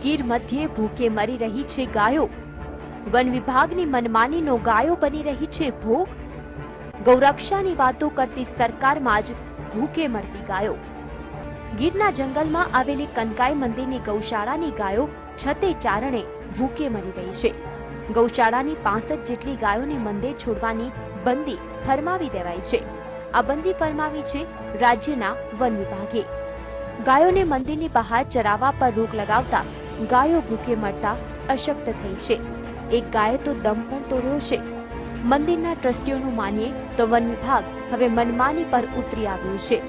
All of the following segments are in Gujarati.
ગીર મધ્યે ભૂખે મરી રહી છે ગાયો। વન વિભાગની મનમાનીનો ગાયો બની રહી છે ભોગ। ગૌરક્ષાની વાતો કરતી સરકારમાં જ ભૂખે મરતી ગાયો। ગીરના જંગલમાં આવેલી કનકાઈ મંદિરની ગૌશાળાની ગાયો છતે ચારણે ભૂખે મરી રહી છે। ગૌશાળાની 65 જેટલી ગાયોને મંદિર છોડવાની બંદી ફરમાવી દેવાઈ છે। આ બંદી ફરમાવી છે રાજ્યના વન વિભાગે। ગાયોને મંદિરની બહાર ચરાવવા પર રોક લગાવતા ગાયો ભૂખે મરતા અશક્ત થઈ છે। એક ગાયે તો દમ પણ તોડ્યો છે। મંદિરના ટ્રસ્ટીઓનું માનીએ તો વન વિભાગ હવે મનમાની પર ઉતરી આવ્યું છે।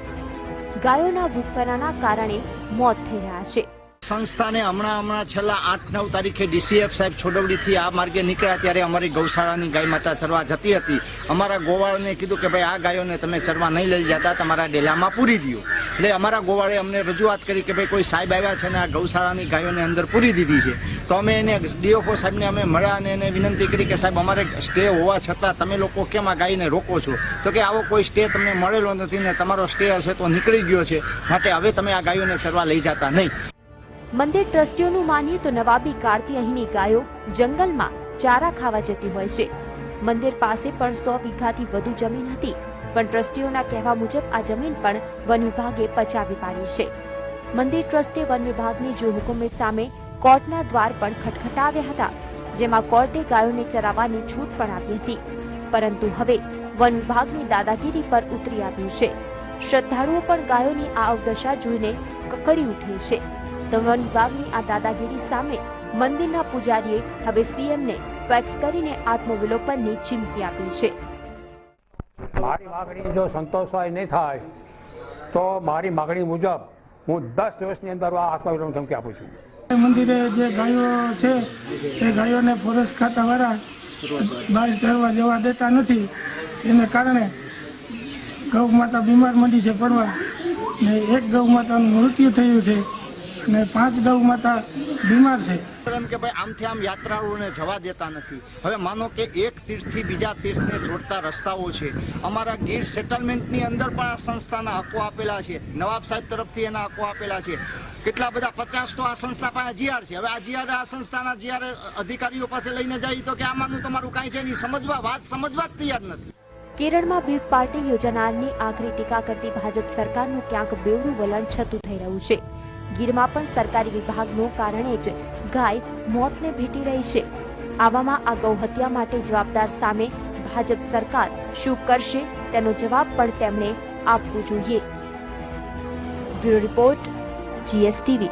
ગાયોના ભૂખમરાના કારણે મોત થઈ રહ્યા છે। સંસ્થાને હમણાં છેલ્લા 8-9 તારીખે ડીસીએફ સાહેબ છોડવડીથી આ માર્ગે નીકળ્યા ત્યારે અમારી ગૌશાળાની ગાય માતા ચરવા જતી હતી। અમારા ગોવાળને કીધું કે ભાઈ આ ગાયોને તમે ચરવા નહીં લઈ જતા, તમારા ડેલામાં પૂરી દો। એટલે અમારા ગોવાળે અમને રજૂઆત કરી કે ભાઈ કોઈ સાહેબ આવ્યા છે ને આ ગૌશાળાની ગાયોને અંદર પૂરી દીધી છે। તો અમે એને ડીઓફઓ સાહેબને અમે મળ્યા અને એને વિનંતી કરી કે સાહેબ અમારે સ્ટે હોવા છતાં તમે લોકો કેમ આ ગાયને રોકો છો? તો કે આવો કોઈ સ્ટે તમને મળેલો નથી ને તમારો સ્ટે હશે તો નીકળી ગયો છે, માટે હવે તમે આ ગાયોને ચરવા લઈ જતા નહીં। મંદિર ટ્રસ્ટીઓનું માનીએ તો નવાબી કાળથી અહીંની ગાયો જંગલમાં ચારા ખાવા જતી હોય છે। મંદિર પાસે પણ 100 વીઘાથી વધુ જમીન હતી, પણ ટ્રસ્ટીઓના કહેવા મુજબ આ જમીન પણ વન વિભાગે પચાવી પાડી છે। મંદિર ટ્રસ્ટે વન વિભાગની જો હુકુમે સામે કોર્ટના દ્વાર પણ ખટખટાવ્યા હતા, જેમાં કોર્ટે ગાયોને ચરાવવાની છૂટ પણ આપી હતી, પરંતુ હવે વન વિભાગની દાદાગીરી પર ઉતરી આવ્યું છે। શ્રદ્ધાળુઓ પણ ગાયોની આ અવદશા જોઈને કકડી ઉઠે છે। તો વન વિભાગની આ દાદાગીરી સામે મંદિરના પૂજારીએ હવે સીએમને ફેક્સ કરીને આત્મવિલોપનની ચીમકી આપી છે। મારી માગણી જો સંતોષાય નહીં થાય તો મારી માગણી મુજબ હું 10 દિવસની અંદર આ આત્મવિલોપન ધમકી આપું છું। મંદિરે જે ગાયો છે એ ગાયોને ફોરેસ્ટ ખાતાવાળા બહાર ચરવા જવા દેતા નથી, એને કારણે ગૌ માતા બીમાર મંડી છે પડવા ને એક ગૌ માતાનું મૃત્યુ થયું છે અને 5 ગૌ માતા બીમાર છે। કે ભાઈ આમથી આમ યાત્રાળુઓને જવા દેતા નથી। હવે માનો કે એક તીર્થથી બીજા તીર્થને જોડતા રસ્તાઓ છે। અમારા ગીર સેટલમેન્ટની અંદર પણ આ સંસ્થાના હકો આપેલા છે, નવાબ સાહેબ તરફથી એના હકો આપેલા છે। કેટલા બધા 50 તો આ સંસ્થા પાસે જીઆર છે। હવે આ જીઆર આ સંસ્થાના જીઆર અધિકારીઓ પાસે લઈને જાય તો કે આમાંનું તમારું કાંઈ છે નહીં, સમજવા જ તૈયાર નથી। કેરળમાં બીફ પાર્ટી યોજનારની આકરી ટીકા કરતી ભાજપ સરકારનું ક્યાંક બેવડું વલણ છતું થઈ રહ્યું છે। ગીરમાં પણ સરકારી વિભાગનો કારણે જ ગાય મોતને ભેટી રહી છે। આવામાં આ ગૌ હત્યા માટે જવાબદાર સામે ભાજપ સરકાર શું કરશે તેનો જવાબ પણ તેમણે આપવો જોઈએ। Bureau report, GSTV।